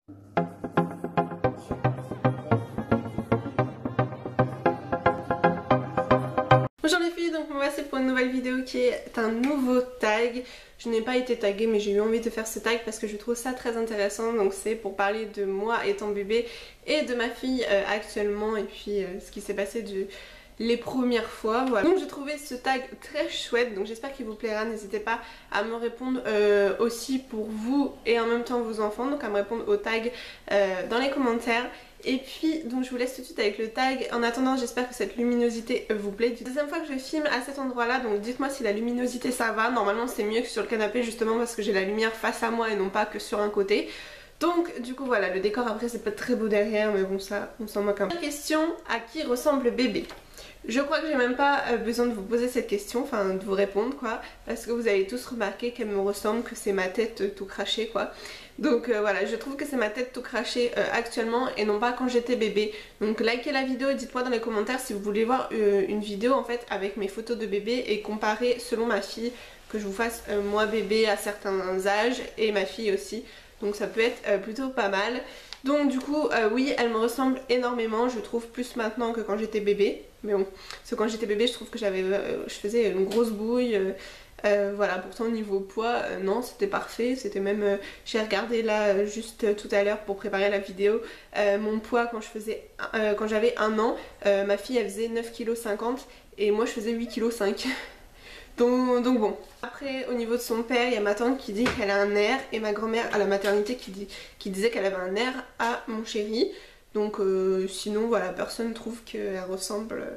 Bonjour les filles, donc me voici pour une nouvelle vidéo qui est un nouveau tag. Je n'ai pas été taguée mais j'ai eu envie de faire ce tag parce que je trouve ça très intéressant. Donc c'est pour parler de moi étant bébé et de ma fille actuellement et puis ce qui s'est passé les premières fois, voilà. Donc j'ai trouvé ce tag très chouette, donc j'espère qu'il vous plaira. N'hésitez pas à me répondre aussi pour vous et en même temps vos enfants, donc à me répondre au tag dans les commentaires. Et puis donc je vous laisse tout de suite avec le tag. En attendant, j'espère que cette luminosité vous plaît. Deuxième fois que je filme à cet endroit là, donc dites moi si la luminosité ça va. Normalement c'est mieux que sur le canapé justement parce que j'ai la lumière face à moi et non pas que sur un côté. Donc du coup voilà, le décor après c'est pas très beau derrière mais bon ça on s'en moque un peu. Question, à qui ressemble le bébé? Je crois que j'ai même pas besoin de vous poser cette question, enfin de vous répondre quoi, parce que vous avez tous remarqué qu'elle me ressemble, que c'est ma tête tout crachée quoi. Donc voilà, je trouve que c'est ma tête tout crachée actuellement et non pas quand j'étais bébé. Donc likez la vidéo et dites-moi dans les commentaires si vous voulez voir une vidéo en fait avec mes photos de bébé et comparer selon ma fille, que je vous fasse moi bébé à certains âges et ma fille aussi. Donc ça peut être plutôt pas mal. Donc du coup oui, elle me ressemble énormément, je trouve, plus maintenant que quand j'étais bébé. Mais bon, parce que quand j'étais bébé je trouve que je faisais une grosse bouille. Voilà, pourtant au niveau poids, non, c'était parfait. C'était même, j'ai regardé là juste tout à l'heure pour préparer la vidéo, mon poids quand j'avais 1 an, ma fille elle faisait 9,50 kg et moi je faisais 8,5 kg. Donc bon. Après au niveau de son père, il y a ma tante qui dit qu'elle a un air et ma grand-mère à la maternité qui disait qu'elle avait un air à mon chéri. Donc sinon voilà, personne trouve qu'elle ressemble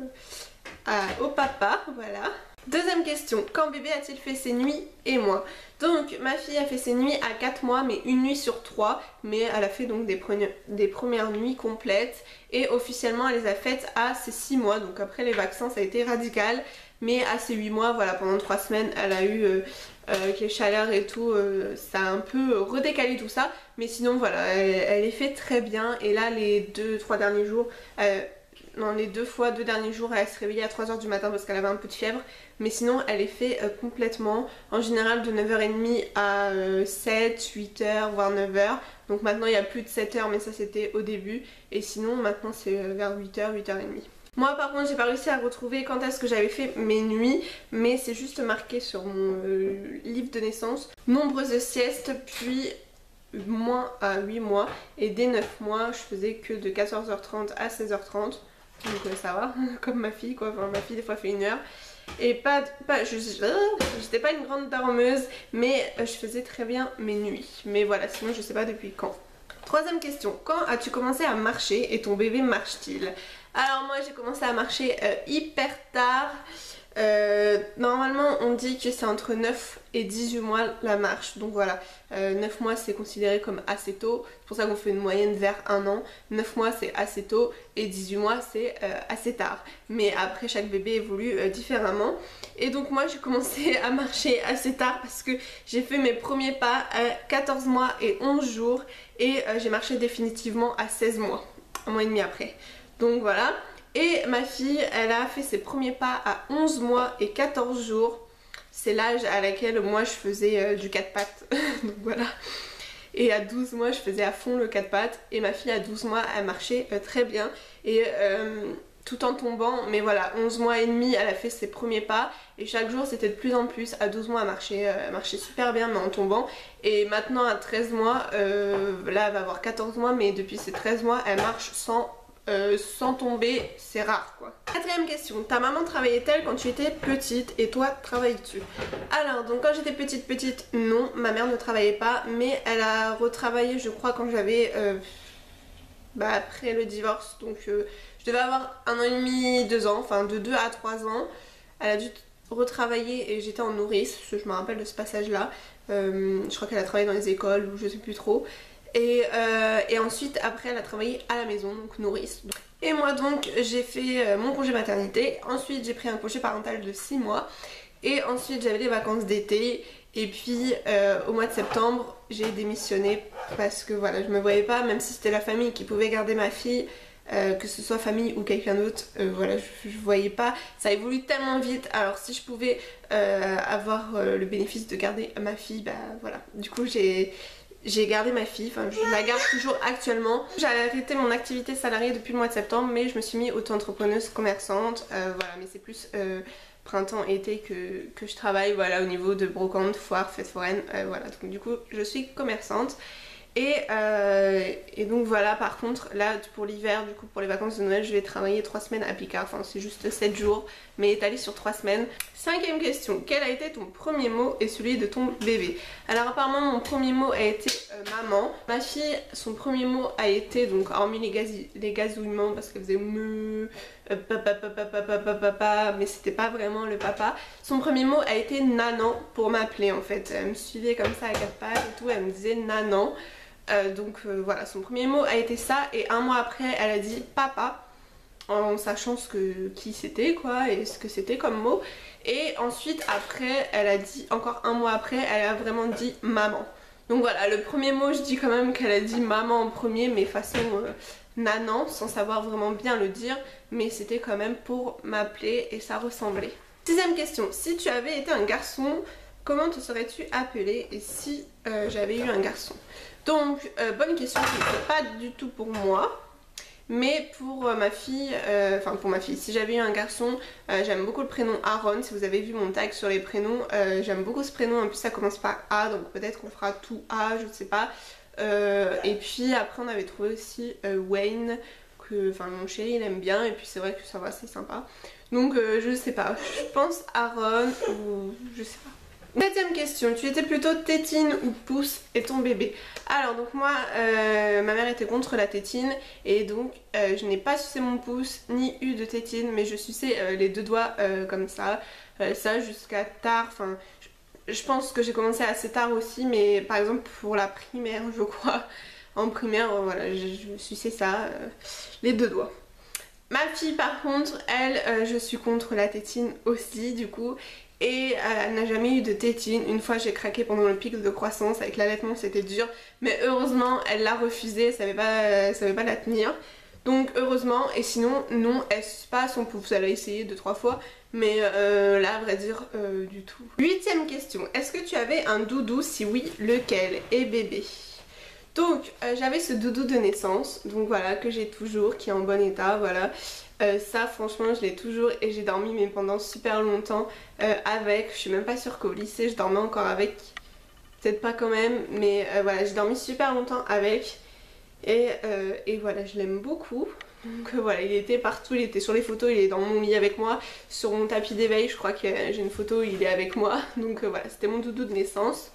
au papa, voilà. Deuxième question, quand bébé a-t-il fait ses nuits et moi? Donc ma fille a fait ses nuits à 4 mois mais une nuit sur 3, mais elle a fait donc des premières nuits complètes et officiellement elle les a faites à ses 6 mois. Donc après les vaccins ça a été radical, mais à ses 8 mois, voilà, pendant 3 semaines elle a eu avec les chaleurs et tout, ça a un peu redécalé tout ça, mais sinon voilà, elle est fait très bien. Et là les 2-3 derniers jours, non, les 2 derniers jours elle se réveillait à 3 h du matin parce qu'elle avait un peu de fièvre, mais sinon elle est fait complètement, en général de 9h30 à 7, 8h voire 9h. Donc maintenant il y a plus de 7h mais ça c'était au début, et sinon maintenant c'est vers 8h, 8h30. Moi par contre j'ai pas réussi à retrouver quand est-ce que j'avais fait mes nuits, mais c'est juste marqué sur mon livre de naissance. Nombreuses siestes, puis moins à 8 mois, et dès 9 mois je faisais que de 14h30 à 16h30. Donc ça va, comme ma fille quoi, enfin ma fille des fois fait 1 heure. Et j'étais pas une grande dormeuse, mais je faisais très bien mes nuits. Mais voilà, sinon je sais pas depuis quand. Troisième question, quand as-tu commencé à marcher et ton bébé marche-t-il? Alors moi j'ai commencé à marcher hyper tard. Normalement on dit que c'est entre 9 et 18 mois la marche, donc voilà, 9 mois c'est considéré comme assez tôt, c'est pour ça qu'on fait une moyenne vers 1 an, 9 mois c'est assez tôt et 18 mois c'est assez tard, mais après chaque bébé évolue différemment. Et donc moi j'ai commencé à marcher assez tard parce que j'ai fait mes premiers pas à 14 mois et 11 jours et j'ai marché définitivement à 16 mois, 1 mois et demi après, donc voilà. Et ma fille, elle a fait ses premiers pas à 11 mois et 14 jours. C'est l'âge à laquelle moi je faisais du 4 pattes. Donc voilà. Et à 12 mois je faisais à fond le 4 pattes. Et ma fille à 12 mois elle marchait très bien. Et tout en tombant. Mais voilà, 11 mois et demi elle a fait ses premiers pas. Et chaque jour c'était de plus en plus. À 12 mois elle marchait super bien mais en tombant. Et maintenant à 13 mois, là elle va avoir 14 mois. Mais depuis ces 13 mois elle marche sans tomber, c'est rare quoi. Quatrième question, ta maman travaillait-elle quand tu étais petite et toi travailles-tu? Alors donc quand j'étais petite non, ma mère ne travaillait pas, mais elle a retravaillé je crois quand j'avais après le divorce, donc je devais avoir 1 an et demi, 2 ans, enfin de 2 à 3 ans. Elle a dû retravailler et j'étais en nourrice, je me rappelle de ce passage là. Je crois qu'elle a travaillé dans les écoles ou je sais plus trop. Et ensuite après elle a travaillé à la maison, donc nourrice. Et moi donc j'ai fait mon congé maternité, ensuite j'ai pris un congé parental de 6 mois et ensuite j'avais les vacances d'été. Et puis au mois de septembre j'ai démissionné parce que voilà, je me voyais pas, même si c'était la famille qui pouvait garder ma fille, que ce soit famille ou quelqu'un d'autre, voilà, je voyais pas, ça évolue tellement vite. Alors si je pouvais avoir le bénéfice de garder ma fille, bah voilà, du coup j'ai j'ai gardé ma fille, enfin je la garde toujours actuellement. J'ai arrêté mon activité salariée depuis le mois de septembre, mais je me suis mis auto-entrepreneuse commerçante, voilà, mais c'est plus printemps-été que je travaille, voilà, au niveau de brocante, foire, fête foraine, voilà, donc du coup je suis commerçante. Et donc voilà, par contre là pour l'hiver, du coup pour les vacances de Noël, je vais travailler 3 semaines à Picard, enfin c'est juste 7 jours mais étalé sur 3 semaines. Cinquième question, quel a été ton premier mot et celui de ton bébé? Alors apparemment mon premier mot a été maman. Ma fille, son premier mot a été, donc hormis les gazouillements parce qu'elle faisait me, papa, mais c'était pas vraiment le papa. Son premier mot a été nanan pour m'appeler en fait. Elle me suivait comme ça à 4 pattes et tout, elle me disait nanan. Donc voilà, son premier mot a été ça, et un mois après elle a dit papa, en sachant qui c'était quoi et ce que c'était comme mot. Et ensuite après elle a dit, encore un mois après, elle a vraiment dit maman. Donc voilà, le premier mot je dis quand même qu'elle a dit maman en premier, mais façon nanan, sans savoir vraiment bien le dire, mais c'était quand même pour m'appeler et ça ressemblait. Sixième question, si tu avais été un garçon, comment te serais-tu appelé? Et si j'avais eu un garçon? Donc bonne question, qui n'est pas du tout pour moi, mais pour ma fille, enfin pour ma fille, si j'avais eu un garçon, j'aime beaucoup le prénom Aaron. Si vous avez vu mon tag sur les prénoms, j'aime beaucoup ce prénom, en plus ça commence par A, donc peut-être qu'on fera tout A, je ne sais pas. Et puis après on avait trouvé aussi Wayne, que enfin mon chéri il aime bien, et puis c'est vrai que ça va, c'est sympa. Donc je sais pas, je pense Aaron ou je sais pas. Septième question, tu étais plutôt tétine ou pouce et ton bébé? Alors donc moi, ma mère était contre la tétine, et donc je n'ai pas sucé mon pouce ni eu de tétine, mais je suçais les deux doigts comme ça, ça jusqu'à tard, enfin je pense que j'ai commencé assez tard aussi, mais par exemple pour la primaire je crois, en primaire voilà, je suçais ça, les deux doigts. Ma fille par contre, elle, je suis contre la tétine aussi du coup. Et elle n'a jamais eu de tétine. Une fois j'ai craqué pendant le pic de croissance avec l'allaitement, c'était dur, mais heureusement elle l'a refusé, elle savait pas la tenir, donc heureusement. Et sinon non, elle suce pas son pouce, elle a essayé 2-3 fois, mais là à vrai dire du tout. Huitième question, est-ce que tu avais un doudou? Si oui, lequel? Et bébé? Donc j'avais ce doudou de naissance, donc voilà, que j'ai toujours, qui est en bon état, voilà. Ça franchement je l'ai toujours, et j'ai dormi mais pendant super longtemps avec, je suis même pas sûre qu'au lycée je dormais encore avec, peut-être pas quand même, mais voilà, j'ai dormi super longtemps avec, et voilà, je l'aime beaucoup. Donc voilà, il était partout, il était sur les photos, il est dans mon lit avec moi, sur mon tapis d'éveil, je crois que j'ai une photo où il est avec moi, donc voilà, c'était mon doudou de naissance.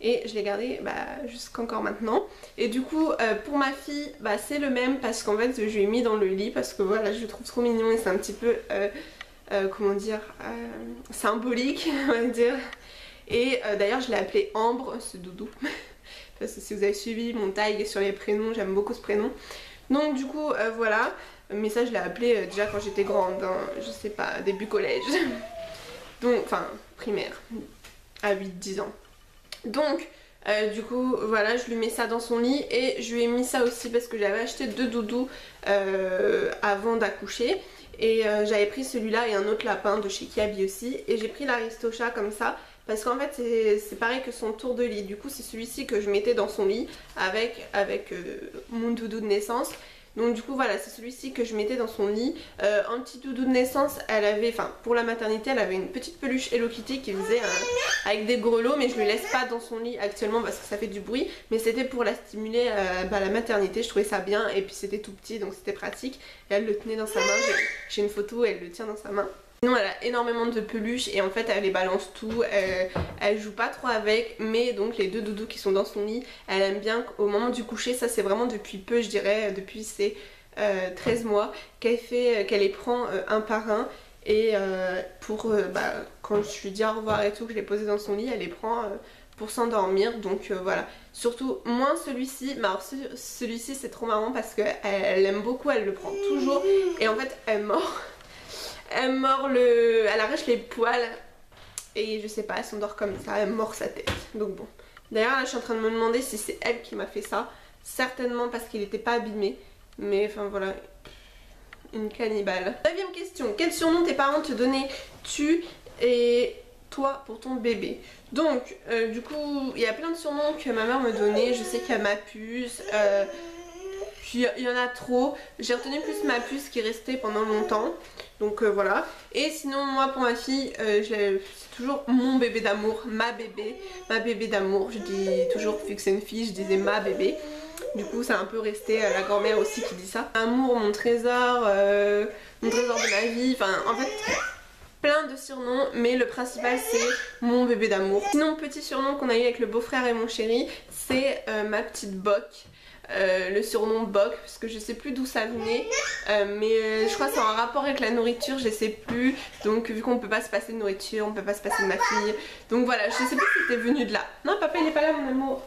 Et je l'ai gardé jusqu'encore maintenant. Et du coup pour ma fille c'est le même, parce qu'en fait je lui ai mis dans le lit parce que voilà, je le trouve trop mignon et c'est un petit peu comment dire, symbolique on va dire. Et d'ailleurs je l'ai appelé Ambre, ce doudou, parce que si vous avez suivi mon tag sur les prénoms, j'aime beaucoup ce prénom. Donc du coup voilà, mais ça je l'ai appelé déjà quand j'étais grande, hein, je sais pas, début collège. Donc enfin primaire, à 8-10 ans. Donc du coup voilà, je lui mets ça dans son lit, et je lui ai mis ça aussi parce que j'avais acheté 2 doudous avant d'accoucher, et j'avais pris celui-là et un autre lapin de chez Kiabi aussi, et j'ai pris l'Aristocha comme ça parce qu'en fait c'est pareil que son tour de lit. Du coup c'est celui-ci que je mettais dans son lit avec mon doudou de naissance. Donc du coup voilà, c'est celui-ci que je mettais dans son lit. Un petit doudou de naissance, elle avait, enfin pour la maternité, elle avait une petite peluche Hello Kitty qui faisait avec des grelots, mais je le laisse pas dans son lit actuellement parce que ça fait du bruit. Mais c'était pour la stimuler à la maternité, je trouvais ça bien, et puis c'était tout petit donc c'était pratique. Et elle le tenait dans sa main, j'ai une photo où elle le tient dans sa main. Sinon elle a énormément de peluches, et en fait elle les balance tout, elle joue pas trop avec, mais donc les 2 doudous qui sont dans son lit, elle aime bien au moment du coucher. Ça c'est vraiment depuis peu, je dirais, depuis ses 13 mois qu'elle les prend un par un, et pour quand je lui dis au revoir et tout, que je les posais dans son lit, elle les prend pour s'endormir. Donc voilà, surtout moins celui-ci, mais alors celui-ci c'est trop marrant parce qu'elle aime beaucoup, elle le prend toujours, et en fait elle mord. Elle arrache les poils, et je sais pas, elle s'endort comme ça, elle mord sa tête. Donc bon. D'ailleurs là je suis en train de me demander si c'est elle qui m'a fait ça. Certainement parce qu'il n'était pas abîmé. Mais enfin voilà, une cannibale. 9e question, quel surnom tes parents te donnaient-tu et toi, pour ton bébé. Donc du coup il y a plein de surnoms que ma mère me donnait. Je sais qu'il y a ma puce, puis il y en a trop. J'ai retenu plus ma puce qui est restée pendant longtemps. Donc voilà. Et sinon moi pour ma fille, c'est toujours mon bébé d'amour, ma bébé d'amour. Je dis toujours, vu que c'est une fille, je disais ma bébé. Du coup c'est un peu resté la grand-mère aussi qui dit ça. Amour, mon trésor de ma vie. Enfin en fait plein de surnoms, mais le principal c'est mon bébé d'amour. Sinon petit surnom qu'on a eu avec le beau-frère et mon chéri, c'est ma petite Boc. Le surnom Boc, parce que je sais plus d'où ça venait, mais je crois que c'est en rapport avec la nourriture, je sais plus. Donc vu qu'on peut pas se passer de nourriture, on peut pas se passer de ma fille, donc voilà, je sais plus si c'était venu de là. Non papa il est pas là mon amour.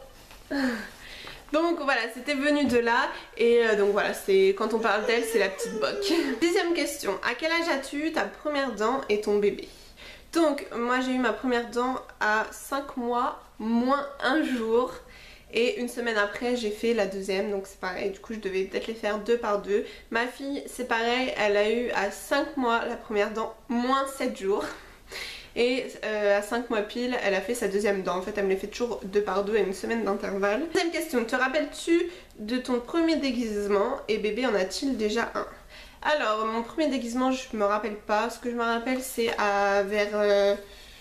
Donc voilà, c'était venu de là et donc voilà, c'est quand on parle d'elle, c'est la petite Boc. Deuxième question, à quel âge as-tu ta première dent et ton bébé? Donc moi j'ai eu ma première dent à 5 mois moins un jour. Et une semaine après j'ai fait la deuxième, donc c'est pareil, du coup je devais peut-être les faire 2 par 2. Ma fille c'est pareil, elle a eu à 5 mois la première dent moins 7 jours. Et à 5 mois pile elle a fait sa deuxième dent. En fait elle me les fait toujours 2 par 2 à une semaine d'intervalle. Deuxième question, te rappelles-tu de ton premier déguisement et bébé en a-t-il déjà un? Alors mon premier déguisement je me rappelle pas, ce que je me rappelle c'est vers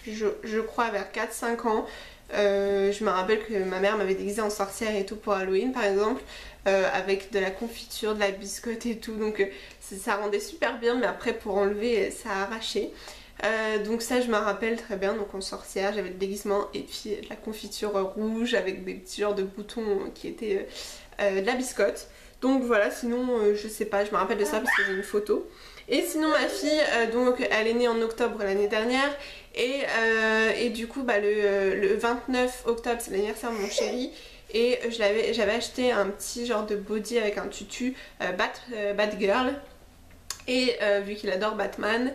je crois vers 4-5 ans. Je me rappelle que ma mère m'avait déguisée en sorcière et tout pour Halloween par exemple, avec de la confiture, de la biscotte et tout, donc ça rendait super bien, mais après pour enlever ça a arraché. Donc ça je me rappelle très bien, donc en sorcière j'avais le déguisement et puis de la confiture rouge avec des petits genres de boutons qui étaient de la biscotte. Donc voilà, sinon je sais pas, je me rappelle de ça parce que j'ai une photo. Et sinon ma fille, donc elle est née en octobre l'année dernière et du coup bah, le 29 octobre c'est l'anniversaire de mon chéri. Et j'avais acheté un petit genre de body avec un tutu Batgirl. Et vu qu'il adore Batman.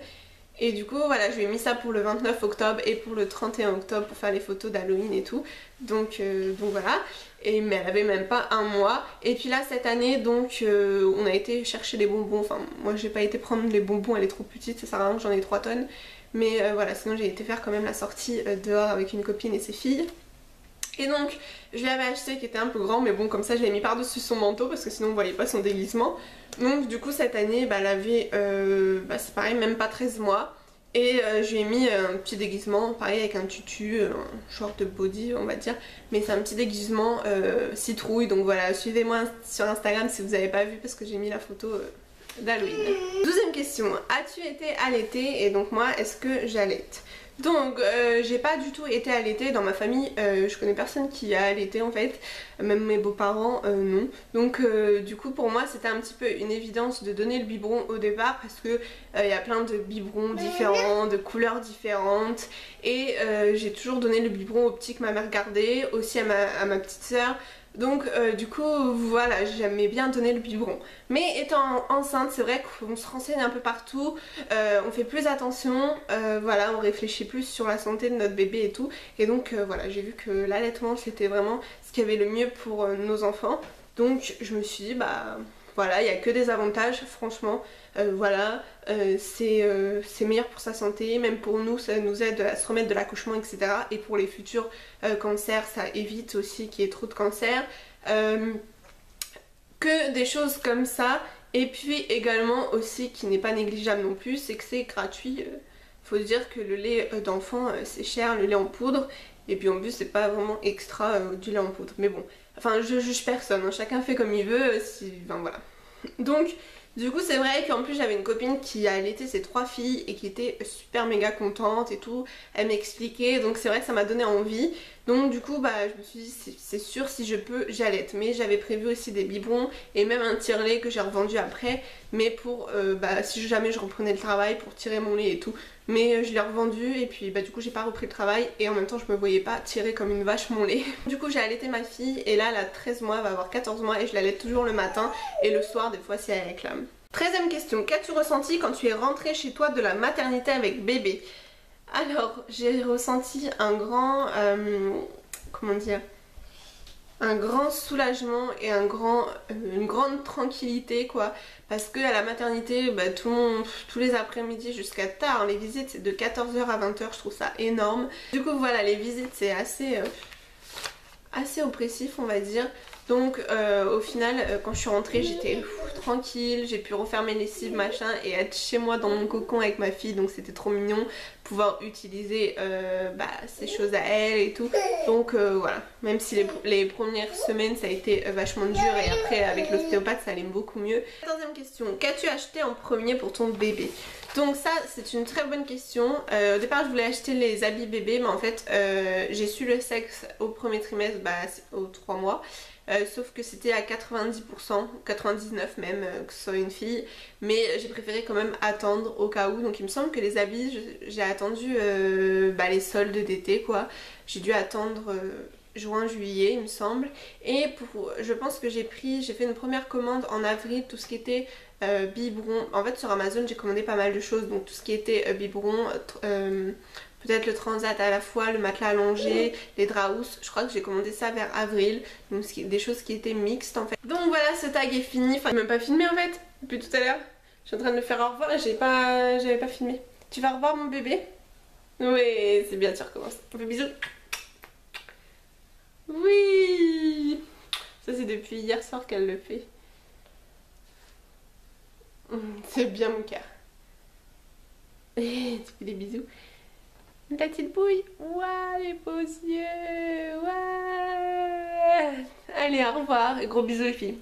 Et du coup voilà, je lui ai mis ça pour le 29 octobre et pour le 31 octobre pour faire les photos d'Halloween et tout. Donc voilà. Mais elle avait même pas un mois. Et puis là cette année donc on a été chercher des bonbons. Enfin moi j'ai pas été prendre les bonbons, elle est trop petite, ça sert à rien, j'en ai 3 tonnes. Mais voilà, sinon j'ai été faire quand même la sortie dehors avec une copine et ses filles. Et donc je lui avais acheté qui était un peu grand, mais bon comme ça je l'ai mis par dessus son manteau parce que sinon on voyait pas son déguisement. Donc du coup cette année bah, elle avait c'est pareil, même pas 13 mois. Et je lui ai mis un petit déguisement pareil avec un tutu, un short de body on va dire. Mais c'est un petit déguisement citrouille, donc voilà, suivez-moi sur Instagram si vous avez pas vu parce que j'ai mis la photo d'Halloween. 12e question, as-tu été allaitée? Et donc moi est-ce que j'allaite? Donc j'ai pas du tout été allaitée dans ma famille, je connais personne qui a allaité en fait, même mes beaux-parents non. Donc du coup pour moi c'était un petit peu une évidence de donner le biberon au départ parce que y a plein de biberons différents, de couleurs différentes. Et j'ai toujours donné le biberon au petit que ma mère gardait, aussi à ma petite soeur. Donc du coup voilà, j'aimais bien donner le biberon. Mais étant enceinte c'est vrai qu'on se renseigne un peu partout, on fait plus attention, voilà, on réfléchit plus sur la santé de notre bébé et tout. Et donc voilà, j'ai vu que l'allaitement c'était vraiment ce qui avait le mieux pour nos enfants. Donc je me suis dit bah voilà, il n'y a que des avantages franchement, voilà, c'est meilleur pour sa santé, même pour nous ça nous aide à se remettre de l'accouchement etc. Et pour les futurs cancers ça évite aussi qu'il y ait trop de cancers, que des choses comme ça. Et puis également aussi qui n'est pas négligeable non plus, c'est que c'est gratuit. Faut se dire que le lait d'enfant c'est cher, le lait en poudre. Et puis en plus c'est pas vraiment extra du lait en poudre. Mais bon, enfin je juge personne, hein, chacun fait comme il veut, enfin voilà. Donc du coup c'est vrai qu'en plus j'avais une copine qui a allaité ses 3 filles et qui était super méga contente et tout. Elle m'expliquait, donc c'est vrai que ça m'a donné envie. Donc du coup bah je me suis dit c'est sûr si je peux j'allaite. Mais j'avais prévu aussi des biberons et même un tire-lait que j'ai revendu après. Mais pour si jamais je reprenais le travail pour tirer mon lait et tout. Mais je l'ai revendu et puis bah du coup j'ai pas repris le travail et en même temps je me voyais pas tirer comme une vache mon lait. Du coup j'ai allaité ma fille et là elle a 13 mois, elle va avoir 14 mois et je l'allaite toujours le matin et le soir des fois si elle réclame. 13e question, qu'as-tu ressenti quand tu es rentrée chez toi de la maternité avec bébé? Alors j'ai ressenti un grand, comment dire, un grand soulagement et une grande tranquillité quoi, parce que à la maternité bah, tous les après-midi jusqu'à tard, les visites c'est de 14h à 20h, je trouve ça énorme. Du coup voilà, les visites c'est assez oppressif on va dire. Donc au final quand je suis rentrée j'étais tranquille, j'ai pu refaire mes lessives machin et être chez moi dans mon cocon avec ma fille, donc c'était trop mignon, pouvoir utiliser ces choses à elle et tout. Donc voilà, même si les premières semaines ça a été vachement dur et après avec l'ostéopathe ça allait beaucoup mieux. 14e question, qu'as-tu acheté en premier pour ton bébé? Donc ça c'est une très bonne question. Au départ je voulais acheter les habits bébés mais en fait j'ai su le sexe au premier trimestre, aux 3 mois. Sauf que c'était à 90%, 99 même, que ce soit une fille. Mais j'ai préféré quand même attendre au cas où. Donc il me semble que les habits, j'ai attendu les soldes d'été quoi. J'ai dû attendre juin, juillet il me semble. Et je pense que j'ai fait une première commande en avril, tout ce qui était biberon. En fait sur Amazon j'ai commandé pas mal de choses. Donc tout ce qui était biberon, peut-être le transat à la fois, le matelas allongé, les draps housses. Je crois que j'ai commandé ça vers avril. Donc des choses qui étaient mixtes en fait. Donc voilà, ce tag est fini. Enfin, j'ai même pas filmé en fait depuis tout à l'heure. Je suis en train de le faire au revoir et j'avais pas filmé. Tu vas revoir mon bébé? Oui, c'est bien, tu recommences. On fait bisous. Oui. Ça c'est depuis hier soir qu'elle le fait. C'est bien mon cœur. Tu fais des bisous. Ta petite bouille. Ouah, les beaux yeux. Ouah. Allez, au revoir. Et gros bisous les filles.